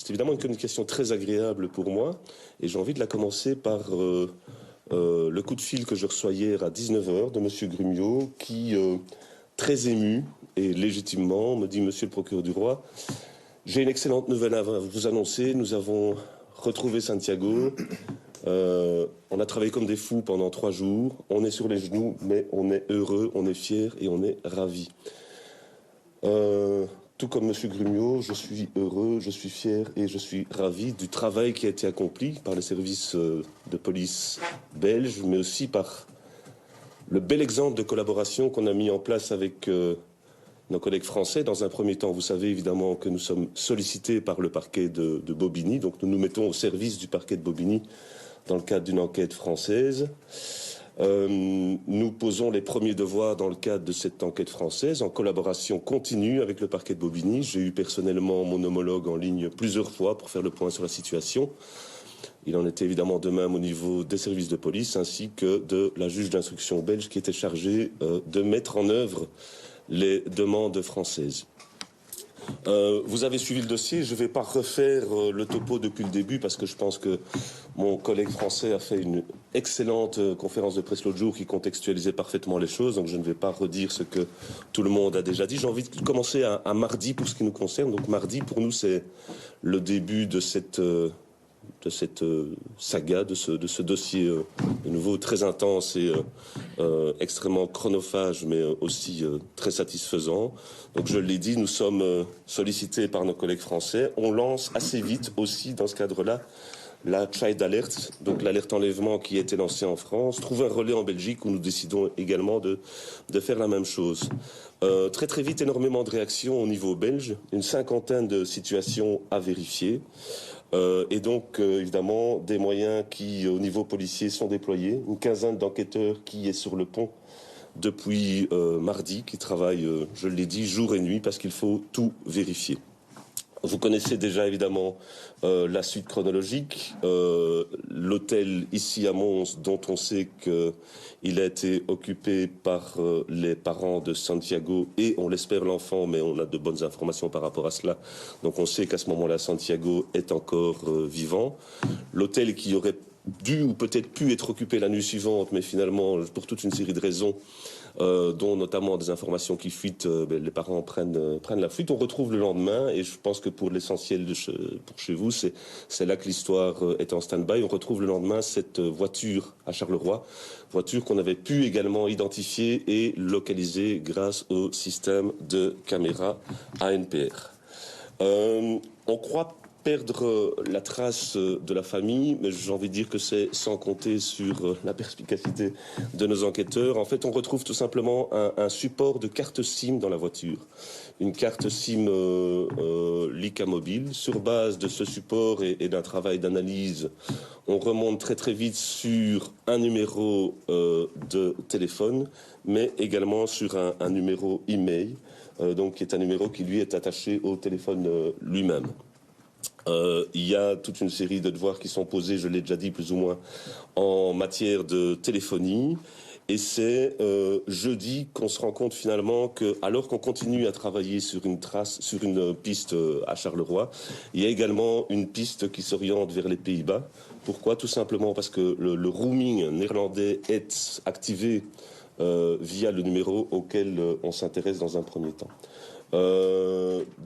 C'est évidemment une communication très agréable pour moi et j'ai envie de la commencer par le coup de fil que je reçois hier à 19 h de M. Grumiaux qui, très ému et légitimement, me dit « Monsieur le procureur du roi, j'ai une excellente nouvelle à vous annoncer. Nous avons retrouvé Santiago. On a travaillé comme des fous pendant 3 jours. On est sur les genoux, mais on est heureux, on est fiers et on est ravis. Tout comme M. Grumiaux, je suis heureux, je suis fier et je suis ravi du travail qui a été accompli par les services de police belges, mais aussi par le bel exemple de collaboration qu'on a mis en place avec nos collègues français. Dans un premier temps, vous savez évidemment que nous sommes sollicités par le parquet de Bobigny, donc nous nous mettons au service du parquet de Bobigny dans le cadre d'une enquête française. Nous posons les premiers devoirs dans le cadre de cette enquête française en collaboration continue avec le parquet de Bobigny. J'ai eu personnellement mon homologue en ligne plusieurs fois pour faire le point sur la situation. Il en était évidemment de même au niveau des services de police ainsi que de la juge d'instruction belge qui était chargée de mettre en œuvre les demandes françaises. Vous avez suivi le dossier, je ne vais pas refaire le topo depuis le début parce que je pense que mon collègue français a fait une excellente conférence de presse l'autre jour qui contextualisait parfaitement les choses, donc je ne vais pas redire ce que tout le monde a déjà dit. J'ai envie de commencer à mardi pour ce qui nous concerne. Donc mardi, pour nous, c'est le début de cette saga, de ce dossier de nouveau très intense et extrêmement chronophage, mais aussi très satisfaisant. Donc je l'ai dit, nous sommes sollicités par nos collègues français. On lance assez vite aussi dans ce cadre-là la Child Alert, donc l'alerte enlèvement qui a été lancée en France, trouve un relais en Belgique où nous décidons également de faire la même chose. Très vite, énormément de réactions au niveau belge, une 50aine de situations à vérifier. Et donc, évidemment, des moyens qui, au niveau policier, sont déployés. Une quinzaine d'enquêteurs qui est sur le pont depuis mardi, qui travaillent, je l'ai dit, jour et nuit, parce qu'il faut tout vérifier. Vous connaissez déjà, évidemment, la suite chronologique. L'hôtel ici à Mons, dont on sait qu'il a été occupé par les parents de Santiago et, on l'espère, l'enfant, mais on a de bonnes informations par rapport à cela. Donc on sait qu'à ce moment-là, Santiago est encore vivant. L'hôtel qui aurait dû ou peut-être pu être occupé la nuit suivante, mais finalement, pour toute une série de raisons, dont notamment des informations qui fuitent, les parents prennent la fuite. On retrouve le lendemain, et je pense que pour l'essentiel pour chez vous, c'est là que l'histoire est en stand-by. On retrouve le lendemain cette voiture à Charleroi, voiture qu'on avait pu également identifier et localiser grâce au système de caméra ANPR. On croit perdre la trace de la famille, mais j'ai envie de dire que c'est sans compter sur la perspicacité de nos enquêteurs. En fait, on retrouve tout simplement un support de carte SIM dans la voiture. Une carte SIM Leica mobile. Sur base de ce support et d'un travail d'analyse, on remonte très vite sur un numéro de téléphone, mais également sur un numéro email, donc qui est un numéro qui lui est attaché au téléphone lui-même. Il y a toute une série de devoirs qui sont posés, je l'ai déjà dit plus ou moins, en matière de téléphonie. Et c'est jeudi qu'on se rend compte finalement que, alors qu'on continue à travailler sur une piste à Charleroi, il y a également une piste qui s'oriente vers les Pays-Bas. Pourquoi? Tout simplement parce que le roaming néerlandais est activé via le numéro auquel on s'intéresse dans un premier temps.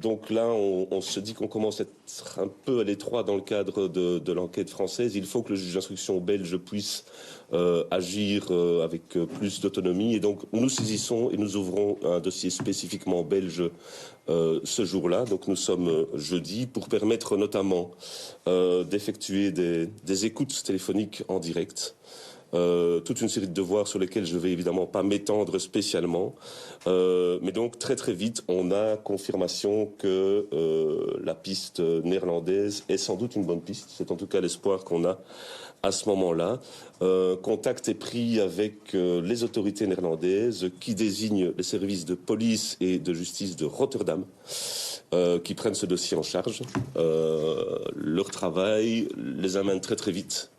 Donc là, on se dit qu'on commence à être un peu à l'étroit dans le cadre de l'enquête française. Il faut que le juge d'instruction belge puisse agir avec plus d'autonomie. Et donc, nous saisissons et nous ouvrons un dossier spécifiquement belge ce jour-là. Donc, nous sommes jeudi pour permettre notamment d'effectuer des écoutes téléphoniques en direct. Toute une série de devoirs sur lesquels je ne vais évidemment pas m'étendre spécialement. Mais donc très vite, on a confirmation que la piste néerlandaise est sans doute une bonne piste. C'est en tout cas l'espoir qu'on a à ce moment-là. Contact est pris avec les autorités néerlandaises qui désignent les services de police et de justice de Rotterdam qui prennent ce dossier en charge. Leur travail les amène très vite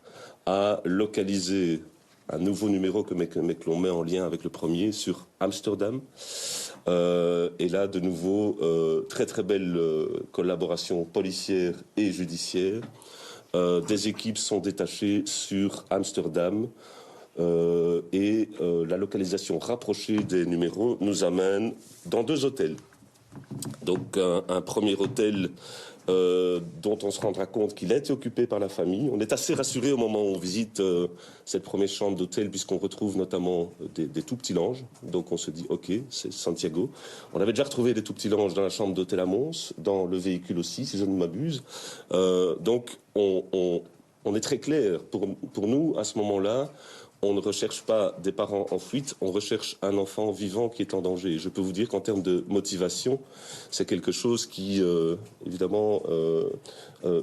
à localiser un nouveau numéro que l'on met en lien avec le premier sur Amsterdam. Et là, de nouveau, très très belle collaboration policière et judiciaire. Des équipes sont détachées sur Amsterdam. Et la localisation rapprochée des numéros nous amène dans 2 hôtels. Donc un premier hôtel dont on se rendra compte qu'il a été occupé par la famille. On est assez rassuré au moment où on visite cette première chambre d'hôtel puisqu'on retrouve notamment des tout petits langes. Donc on se dit ok, c'est Santiago. On avait déjà retrouvé des tout petits langes dans la chambre d'hôtel à Mons, dans le véhicule aussi si je ne m'abuse. Donc on est très clair pour nous à ce moment-là. On ne recherche pas des parents en fuite, on recherche un enfant vivant qui est en danger. Et je peux vous dire qu'en termes de motivation, c'est quelque chose qui, évidemment,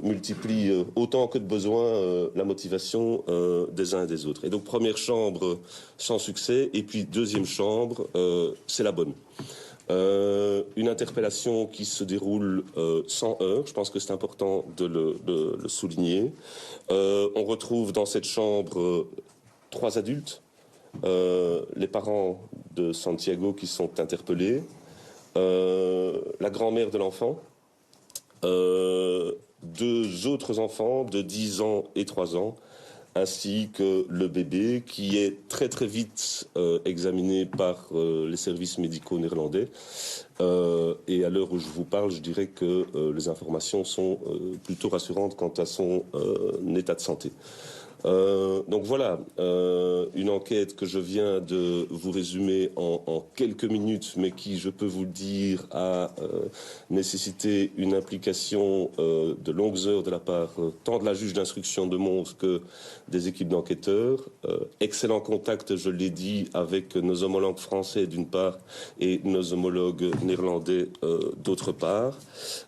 multiplie autant que de besoin la motivation des uns et des autres. Et donc, première chambre sans succès, et puis deuxième chambre, c'est la bonne. Une interpellation qui se déroule sans heurts, je pense que c'est important de le souligner. On retrouve dans cette chambre 3 adultes, les parents de Santiago qui sont interpellés, la grand-mère de l'enfant, 2 autres enfants de 10 ans et 3 ans, ainsi que le bébé qui est très très vite examiné par les services médicaux néerlandais. Et à l'heure où je vous parle, je dirais que les informations sont plutôt rassurantes quant à son état de santé. Donc voilà, une enquête que je viens de vous résumer en quelques minutes, mais qui, je peux vous le dire, a nécessité une implication de longues heures de la part tant de la juge d'instruction de Mons que des équipes d'enquêteurs. Excellent contact, je l'ai dit, avec nos homologues français d'une part et nos homologues néerlandais d'autre part.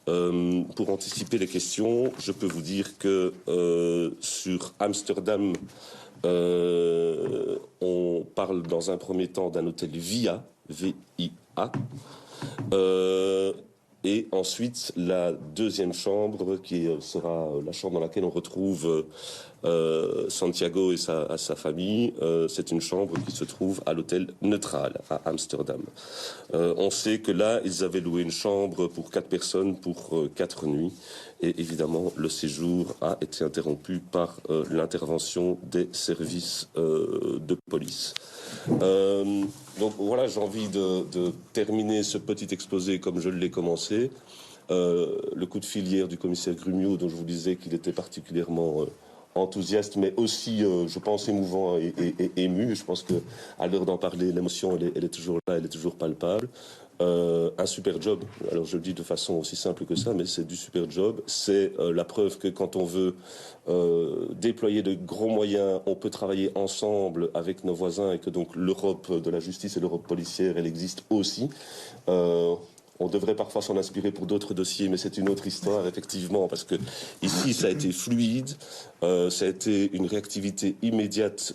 Pour anticiper les questions, je peux vous dire que sur Amsterdam, on parle dans un premier temps d'un hôtel VIA, V-I-A, et ensuite la deuxième chambre qui sera la chambre dans laquelle on retrouve Santiago et sa famille. C'est une chambre qui se trouve à l'hôtel Neutral à Amsterdam. On sait que là, ils avaient loué une chambre pour 4 personnes pour 4 nuits. Et évidemment, le séjour a été interrompu par l'intervention des services de police. Donc voilà, j'ai envie de terminer ce petit exposé comme je l'ai commencé. Le coup de fil hier du commissaire Grumio, dont je vous disais qu'il était particulièrement enthousiaste, mais aussi, je pense, émouvant et ému. Je pense qu'à l'heure d'en parler, l'émotion, elle est toujours là, elle est toujours palpable. Un super job. Alors je le dis de façon aussi simple que ça, mais c'est du super job. C'est la preuve que quand on veut déployer de gros moyens, on peut travailler ensemble avec nos voisins et que donc l'Europe de la justice et l'Europe policière, elle existe aussi. On devrait parfois s'en inspirer pour d'autres dossiers, mais c'est une autre histoire, effectivement, parce que ici, ça a été fluide, ça a été une réactivité immédiate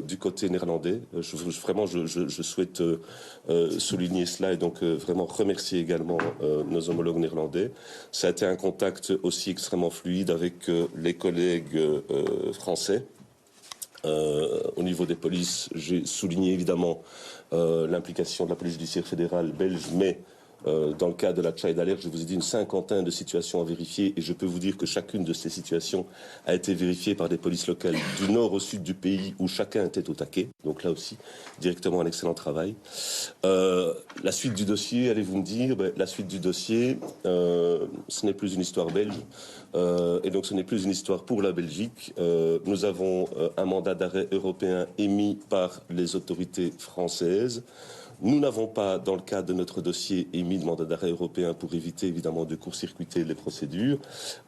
du côté néerlandais. Je souhaite souligner cela et donc vraiment remercier également nos homologues néerlandais. Ça a été un contact aussi extrêmement fluide avec les collègues français. Au niveau des polices, j'ai souligné évidemment l'implication de la police judiciaire fédérale belge, mais dans le cas de la Child Alert, je vous ai dit une 50aine de situations à vérifier et je peux vous dire que chacune de ces situations a été vérifiée par des polices locales du nord au sud du pays où chacun était au taquet. Donc là aussi, directement un excellent travail. La suite du dossier, allez-vous me dire, la suite du dossier, ce n'est plus une histoire belge et donc ce n'est plus une histoire pour la Belgique. Nous avons un mandat d'arrêt européen émis par les autorités françaises. Nous n'avons pas, dans le cadre de notre dossier, émis de mandat d'arrêt européen pour éviter évidemment de court-circuiter les procédures.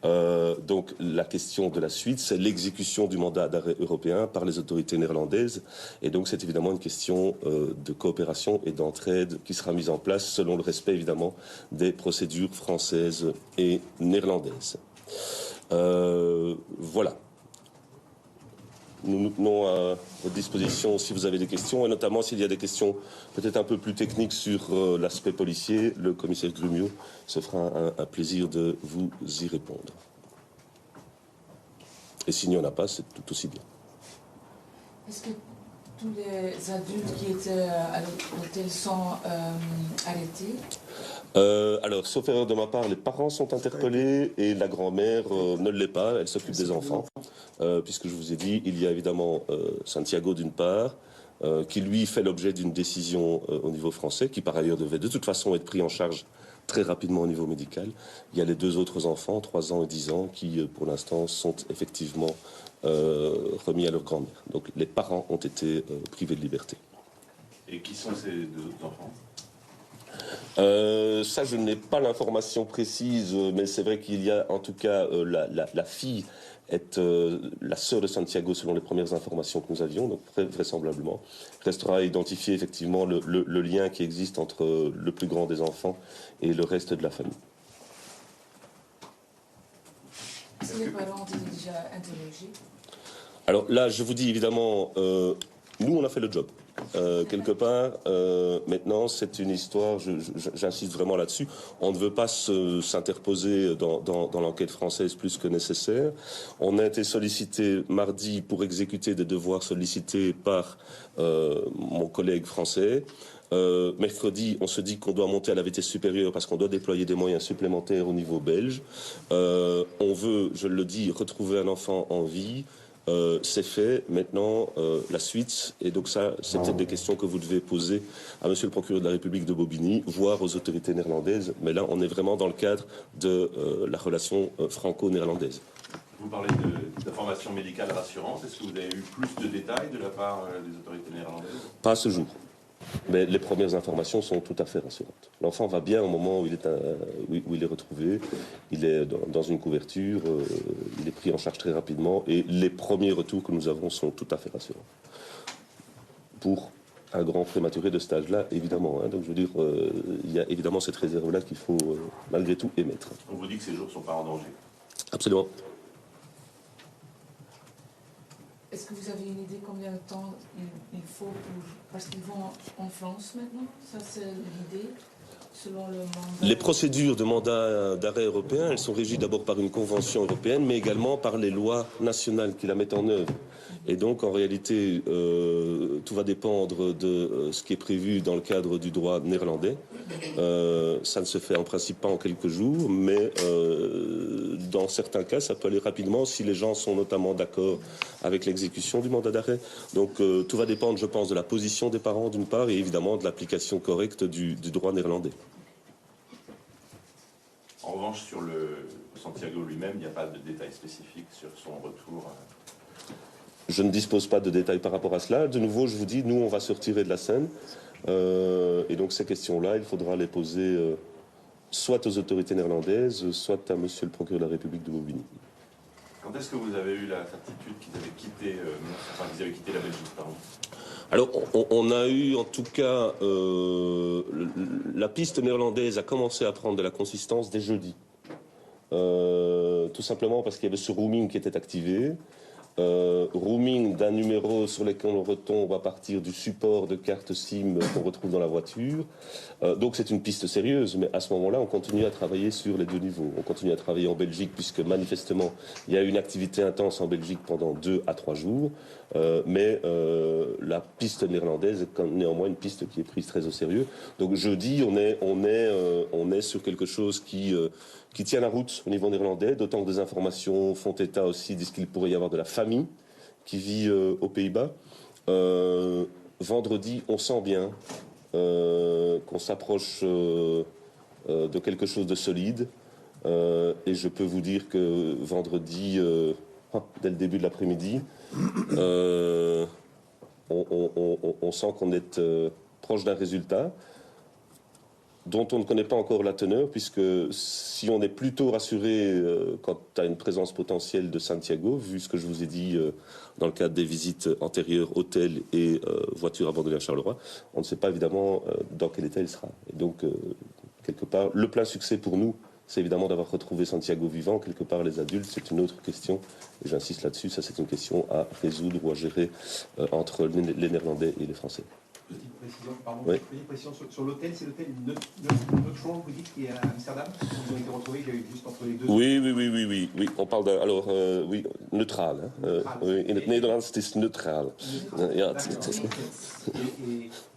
Donc la question de la suite, c'est l'exécution du mandat d'arrêt européen par les autorités néerlandaises. Et donc c'est évidemment une question de coopération et d'entraide qui sera mise en place selon le respect évidemment des procédures françaises et néerlandaises. Voilà. Nous nous tenons à votre disposition si vous avez des questions, et notamment s'il y a des questions peut-être un peu plus techniques sur l'aspect policier, le commissaire Grumio se fera un plaisir de vous y répondre. Et s'il n'y en a pas, c'est tout aussi bien. Est-ce que tous les adultes qui étaient à l'hôtel sont arrêtés? Alors, sauf erreur de ma part, les parents sont interpellés et la grand-mère ne l'est pas, elle s'occupe des enfants. Puisque je vous ai dit, il y a évidemment Santiago d'une part, qui lui fait l'objet d'une décision au niveau français, qui par ailleurs devait de toute façon être pris en charge très rapidement au niveau médical. Il y a les deux autres enfants, 3 ans et 10 ans, qui pour l'instant sont effectivement remis à leur grand-mère. Donc les parents ont été privés de liberté. Et qui sont ces deux autres enfants ? Ça, je n'ai pas l'information précise, mais c'est vrai qu'il y a en tout cas la fille est la sœur de Santiago selon les premières informations que nous avions, donc vraisemblablement. Restera à identifier effectivement le lien qui existe entre le plus grand des enfants et le reste de la famille. Est-ce que les parents ont été déjà interrogés? Alors là, je vous dis évidemment, nous on a fait le job. Quelque part, maintenant c'est une histoire, j'insiste vraiment là-dessus, on ne veut pas s'interposer dans l'enquête française plus que nécessaire. On a été sollicité mardi pour exécuter des devoirs sollicités par mon collègue français. Mercredi, on se dit qu'on doit monter à la vitesse supérieure parce qu'on doit déployer des moyens supplémentaires au niveau belge. On veut, je le dis, retrouver un enfant en vie. C'est fait. Maintenant, la suite, et donc ça, c'est peut-être des questions que vous devez poser à Monsieur le procureur de la République de Bobigny, voire aux autorités néerlandaises. Mais là, on est vraiment dans le cadre de la relation franco-néerlandaise. Vous parlez d'informations médicales rassurantes. Est-ce que vous avez eu plus de détails de la part des autorités néerlandaises? Pas à ce jour. Mais les premières informations sont tout à fait rassurantes. L'enfant va bien au moment où il est retrouvé. Il est dans une couverture, il est pris en charge très rapidement et les premiers retours que nous avons sont tout à fait rassurants. Pour un grand prématuré de cet âge-là, évidemment. Donc je veux dire, il y a évidemment cette réserve-là qu'il faut malgré tout émettre. On vous dit que ces jours ne sont pas en danger? Absolument. Est-ce que vous avez une idée combien de temps il faut pour... Parce qu'ils vont en France maintenant? Ça, c'est l'idée, selon le mandat... Les procédures de mandat d'arrêt européen, elles sont régies d'abord par une convention européenne, mais également par les lois nationales qui la mettent en œuvre. Et donc, en réalité, tout va dépendre de ce qui est prévu dans le cadre du droit néerlandais. Ça ne se fait en principe pas en quelques jours, mais dans certains cas, ça peut aller rapidement si les gens sont notamment d'accord avec l'exécution du mandat d'arrêt. Donc, tout va dépendre, je pense, de la position des parents, d'une part, et évidemment de l'application correcte du droit néerlandais. En revanche, sur le Santiago lui-même, il n'y a pas de détails spécifiques sur son retour. Je ne dispose pas de détails par rapport à cela. De nouveau, je vous dis, nous, on va se retirer de la scène. Et donc, ces questions-là, il faudra les poser soit aux autorités néerlandaises, soit à Monsieur le procureur de la République de Bobigny. Quand est-ce que vous avez eu la certitude qu'ils avaient quitté, qu'ils avaient quitté la Belgique, pardon? Alors, on a eu, en tout cas, la piste néerlandaise a commencé à prendre de la consistance dès jeudi. Tout simplement parce qu'il y avait ce roaming qui était activé. Roaming d'un numéro sur lequel on retombe à partir du support de carte SIM qu'on retrouve dans la voiture. Donc c'est une piste sérieuse, mais à ce moment-là, on continue à travailler sur les deux niveaux. On continue à travailler en Belgique, puisque manifestement, il y a eu une activité intense en Belgique pendant 2 à 3 jours. Mais la piste néerlandaise est néanmoins une piste qui est prise très au sérieux. Donc jeudi, on est sur quelque chose qui tient la route au niveau néerlandais, d'autant que des informations font état aussi, disent qu'il pourrait y avoir de la famille qui vit aux Pays-Bas. Vendredi, on sent bien qu'on s'approche de quelque chose de solide. Et je peux vous dire que vendredi, dès le début de l'après-midi, on sent qu'on est proche d'un résultat dont on ne connaît pas encore la teneur, puisque si on est plutôt rassuré quant à une présence potentielle de Santiago, vu ce que je vous ai dit dans le cadre des visites antérieures, hôtels et voitures abandonnées à Charleroi, on ne sait pas évidemment dans quel état il sera. Et donc, quelque part, le plein succès pour nous, c'est évidemment d'avoir retrouvé Santiago vivant. Quelque part, les adultes, c'est une autre question. Et j'insiste là-dessus, ça c'est une question à résoudre ou à gérer entre les Néerlandais et les Français. précision, pardon, Oui. petite précision sur l'hôtel, c'est l'hôtel Neutral, vous dites, qui est à Amsterdam. Ils ont été retrouvés, j'ai eu juste entre les deux. Oui. On parle d'un... Alors, oui, neutraal. Hè. Oui, in het Nederlands, het is neutraal. Ja,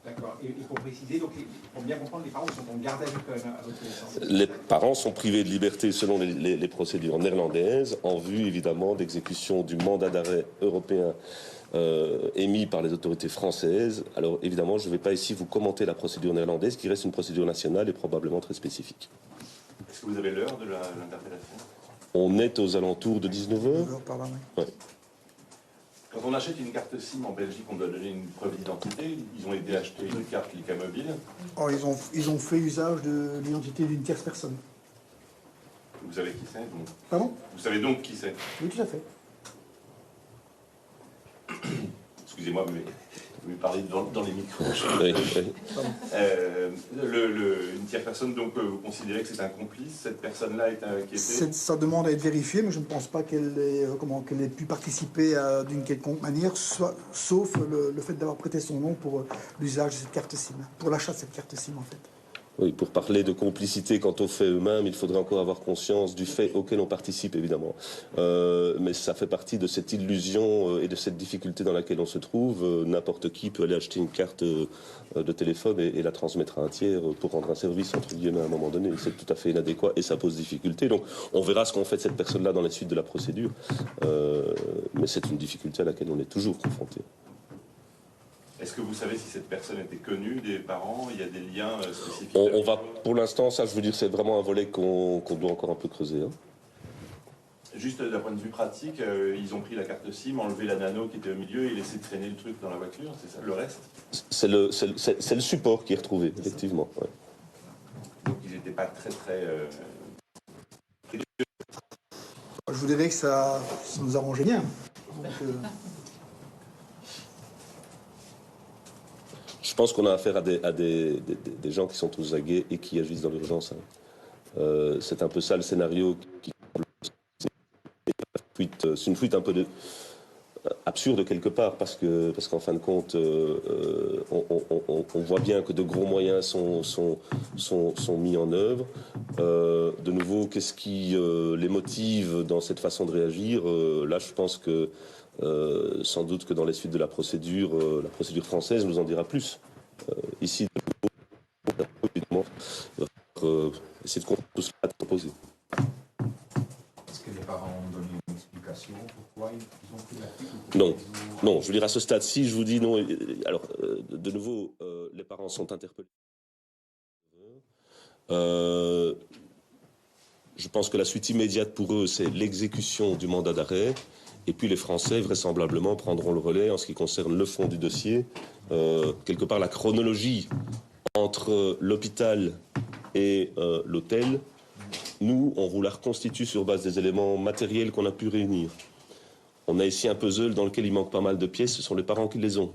D'accord. Et pour préciser, donc, pour bien comprendre, les parents sont en garde à vue quand même à votre connaissance. Les parents sont privés de liberté selon les procédures néerlandaises en vue évidemment d'exécution du mandat d'arrêt européen émis par les autorités françaises. Alors évidemment, je ne vais pas ici vous commenter la procédure néerlandaise qui reste une procédure nationale et probablement très spécifique. Est-ce que vous avez l'heure de l'interpellation? On est aux alentours de 19h. Ouais. Quand on achète une carte SIM en Belgique, on doit donner une preuve d'identité. Ils ont été acheter une carte Lyca Mobile. Oh, ils ont fait usage de l'identité d'une tierce personne. Vous savez qui c'est donc? Pardon? Vous savez donc qui c'est? Oui, tout à fait. Excusez-moi, mais vous me parlez dans les micros. Oui. Une tierce personne, donc vous considérez que c'est un complice? Cette personne-là est inquiétée? Ça demande à être vérifié, mais je ne pense pas qu'elle ait pu participer d'une quelconque manière, sauf le fait d'avoir prêté son nom pour l'usage de cette carte SIM, pour l'achat de cette carte SIM en fait. Oui, pour parler de complicité quant aux faits eux-mêmes, il faudrait encore avoir conscience du fait auquel on participe, évidemment. Mais ça fait partie de cette illusion et de cette difficulté dans laquelle on se trouve. N'importe qui peut aller acheter une carte de téléphone et la transmettre à un tiers pour rendre un service, entre guillemets, à un moment donné. C'est tout à fait inadéquat et ça pose difficulté. Donc, on verra ce qu'on fait de cette personne-là dans la suite de la procédure. Mais c'est une difficulté à laquelle on est toujours confronté. Est-ce que vous savez si cette personne était connue des parents? Il y a des liens spécifiques? On va, pour l'instant, ça, je veux dire, c'est vraiment un volet qu'on doit encore un peu creuser. Hein. Juste d'un point de vue pratique, ils ont pris la carte SIM, enlevé la nano qui était au milieu et laissé traîner le truc dans la voiture, c'est ça? Le reste? C'est le support qui est retrouvé, effectivement. Ouais. Donc ils n'étaient pas très... Je vous dirais que ça nous arrangeait bien. Donc, Je pense qu'on a affaire à des gens qui sont aux aguets et qui agissent dans l'urgence. Hein. C'est un peu ça le scénario qui... C'est une fuite un peu absurde quelque part parce qu'en fin de compte, on voit bien que de gros moyens sont mis en œuvre. De nouveau, qu'est-ce qui les motive dans cette façon de réagir? Là, je pense que sans doute que dans les suites de la procédure française nous en dira plus. Ici, évidemment, essayer de comprendre tout cela à proposer. Est-ce que les parents ont donné une explication pourquoi ils ont pris la fuite? Non, je veux dire, à ce stade-ci, je vous dis non. Alors, de nouveau, les parents sont interpellés. Je pense que la suite immédiate pour eux, c'est l'exécution du mandat d'arrêt. Et puis les Français, vraisemblablement, prendront le relais en ce qui concerne le fond du dossier. Quelque part, la chronologie entre l'hôpital et l'hôtel, nous, on vous la reconstitue sur base des éléments matériels qu'on a pu réunir. On a ici un puzzle dans lequel il manque pas mal de pièces, ce sont les parents qui les ont.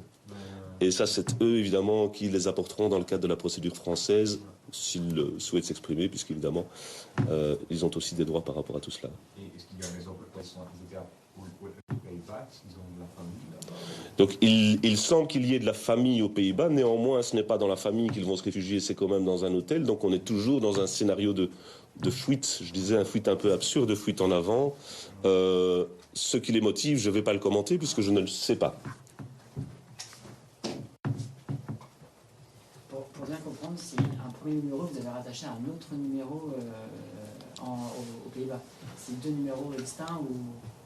Et ça, c'est eux, évidemment, qui les apporteront dans le cadre de la procédure française, s'ils souhaitent s'exprimer, puisqu'évidemment, ils ont aussi des droits par rapport à tout cela. Et est-ce qu'il y a des autres personnes pour les Pays-Bas? Est-ce qu'ils ont de la famille là-bas? Donc il semble qu'il y ait de la famille aux Pays-Bas, néanmoins ce n'est pas dans la famille qu'ils vont se réfugier, c'est quand même dans un hôtel, donc on est toujours dans un scénario de fuite, je disais un fuite un peu absurde, de fuite en avant. Ce qui les motive, je ne vais pas le commenter puisque je ne le sais pas. Pour bien comprendre, c'est un premier numéro, vous avez rattaché à un autre numéro aux Pays-Bas. C'est deux numéros distincts ou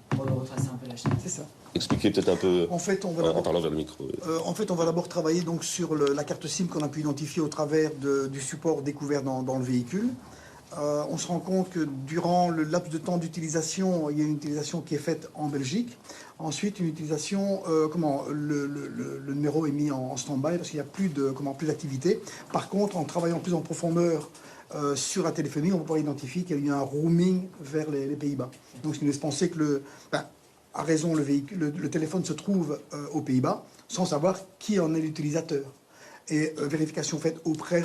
pour retracer un peu la chaîne? c'est ça. Expliquez peut-être un peu En fait, en parlant vers le micro. En fait, on va d'abord travailler donc sur la carte SIM qu'on a pu identifier au travers du support découvert dans le véhicule. On se rend compte que durant le laps de temps d'utilisation, il y a une utilisation qui est faite en Belgique. Ensuite, une utilisation, le numéro est mis en stand-by parce qu'il n'y a plus d'activité. Par contre, en travaillant plus en profondeur sur la téléphonie, on va pouvoir identifier qu'il y a eu un roaming vers les Pays-Bas. Donc, ce qui nous laisse penser que à raison, le téléphone se trouve aux Pays-Bas, sans savoir qui en est l'utilisateur. Et vérification faite auprès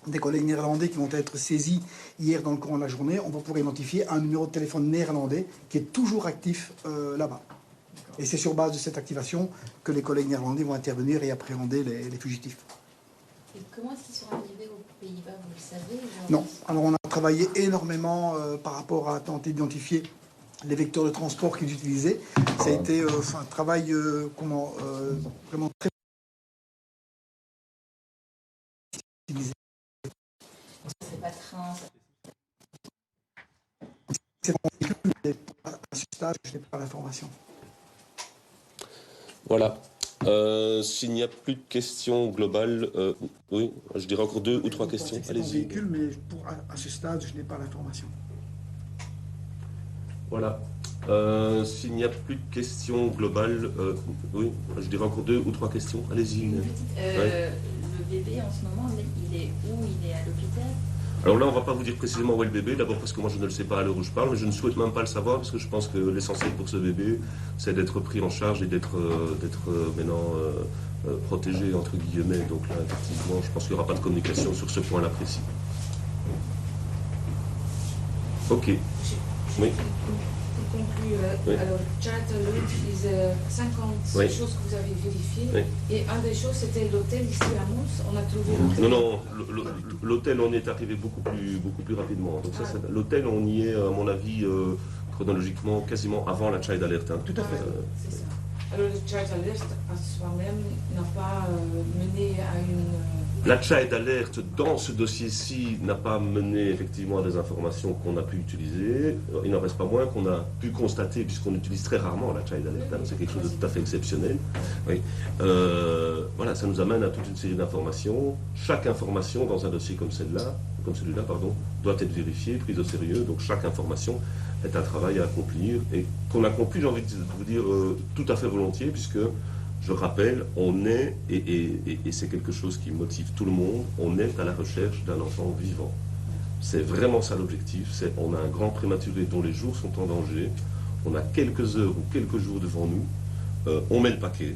des collègues néerlandais qui vont être saisis hier dans le courant de la journée, on va pouvoir identifier un numéro de téléphone néerlandais qui est toujours actif là-bas. Et c'est sur base de cette activation que les collègues néerlandais vont intervenir et appréhender les fugitifs. Et comment est-ce qu'ils sont arrivés aux Pays-Bas, vous le savez? Non. Alors on a travaillé énormément par rapport à tenter d'identifier les vecteurs de transport qu'ils utilisaient. Ça a été un travail vraiment très utilisé. C'est pas train, C'est à ce stade, je n'ai pas l'information. Voilà. S'il n'y a plus de questions globales, oui, je dirais encore 2 ou 3 questions. C'est un Allez-y. véhicule, mais à ce stade, je n'ai pas l'information. Voilà. S'il n'y a plus de questions globales, oui, je dirais encore 2 ou 3 questions. Allez-y. Ouais. Le bébé en ce moment, il est où? Il est à l'hôpital? Alors là, on ne va pas vous dire précisément où est le bébé, d'abord parce que moi je ne le sais pas à l'heure où je parle, mais je ne souhaite même pas le savoir parce que je pense que l'essentiel pour ce bébé, c'est d'être pris en charge et d'être maintenant protégé, entre guillemets. Donc là, effectivement, je pense qu'il n'y aura pas de communication sur ce point-là précis. Ok. Oui. Pour conclure, Oui. alors Child Alert, ils 50 Oui. choses que vous avez vérifiées. Oui. Et un des choses, c'était l'hôtel ici à Mons. On a trouvé l'hôtel. Non, l'hôtel, on y est arrivé beaucoup plus rapidement. Donc ça, l'hôtel, on y est, à mon avis, chronologiquement, quasiment avant la Child Alert. Hein. Tout à fait. C'est ça. Alors le Child Alert, à soi-même, n'a pas mené à une... La Child Alert, dans ce dossier-ci, n'a pas mené effectivement à des informations qu'on a pu utiliser. Il n'en reste pas moins qu'on a pu constater, puisqu'on utilise très rarement la Child Alert, hein, c'est quelque chose de tout à fait exceptionnel. Oui. Voilà, ça nous amène à toute une série d'informations. Chaque information dans un dossier comme celui-là, doit être vérifiée, prise au sérieux. Donc chaque information est un travail à accomplir et qu'on accomplit, j'ai envie de vous dire, tout à fait volontiers, puisque je rappelle, on est, et c'est quelque chose qui motive tout le monde, on est à la recherche d'un enfant vivant. C'est vraiment ça l'objectif, on a un grand prématuré dont les jours sont en danger, on a quelques heures ou quelques jours devant nous, on met le paquet,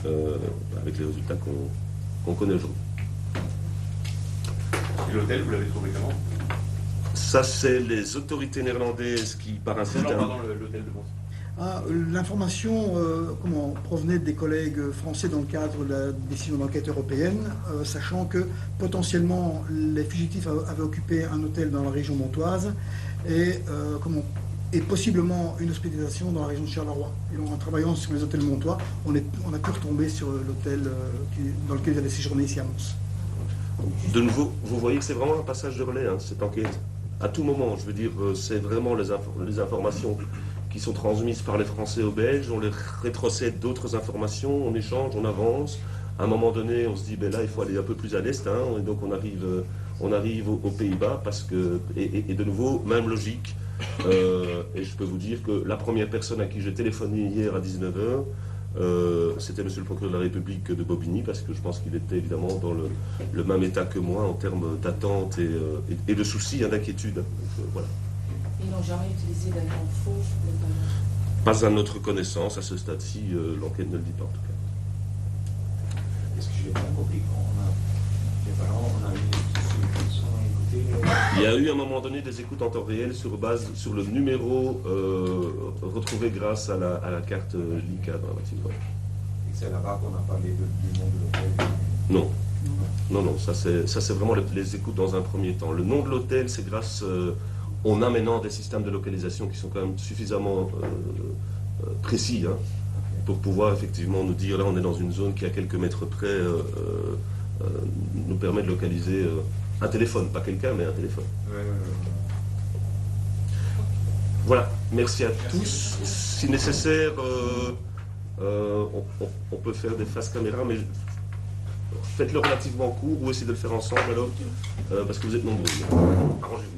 avec les résultats qu'on connaît aujourd'hui. Et l'hôtel, vous l'avez trouvé comment? Ça, c'est les autorités néerlandaises qui, par un système... Non, pardon, l'hôtel de Mons. L'information provenait des collègues français dans le cadre de la décision d'enquête européenne, sachant que potentiellement les fugitifs avaient occupé un hôtel dans la région montoise et possiblement une hospitalisation dans la région de Charleroi. Et en travaillant sur les hôtels montois, on a pu retomber sur l'hôtel dans lequel ils avaient séjourné ici à Mons. De nouveau, vous voyez que c'est vraiment un passage de relais, hein, cette enquête. À tout moment, je veux dire, c'est vraiment les informations qui sont transmises par les Français aux Belges, on les rétrocède d'autres informations, on échange, on avance. À un moment donné, on se dit, ben là, il faut aller un peu plus à l'est, hein, et donc on arrive aux Pays-Bas, parce que, et de nouveau, même logique, et je peux vous dire que la première personne à qui j'ai téléphoné hier à 19h, c'était monsieur le procureur de la République de Bobigny, parce que je pense qu'il était évidemment dans le même état que moi en termes d'attente et de soucis, hein, d'inquiétude. Donc, voilà. Ils n'ont jamais utilisé d'agents faux. Pas à notre connaissance, à ce stade-ci, l'enquête ne le dit pas en tout cas. Est-ce que j'ai bien compris les parents, on a eu des sont écoutés Il y a eu à un moment donné des écoutes en temps réel sur le numéro retrouvé grâce à la carte LICA dans la machine. Et c'est là-bas qu'on a parlé du nom de l'hôtel? Non, ça c'est vraiment les écoutes dans un premier temps. Le nom de l'hôtel, c'est grâce... on a maintenant des systèmes de localisation qui sont quand même suffisamment précis, hein, pour pouvoir effectivement nous dire, là on est dans une zone qui à quelques mètres près nous permet de localiser un téléphone, pas quelqu'un mais un téléphone. Voilà, merci à tous. Si nécessaire, on peut faire des faces caméra, mais faites-le relativement court ou essayez de le faire ensemble alors, parce que vous êtes nombreux. Arrangez-vous.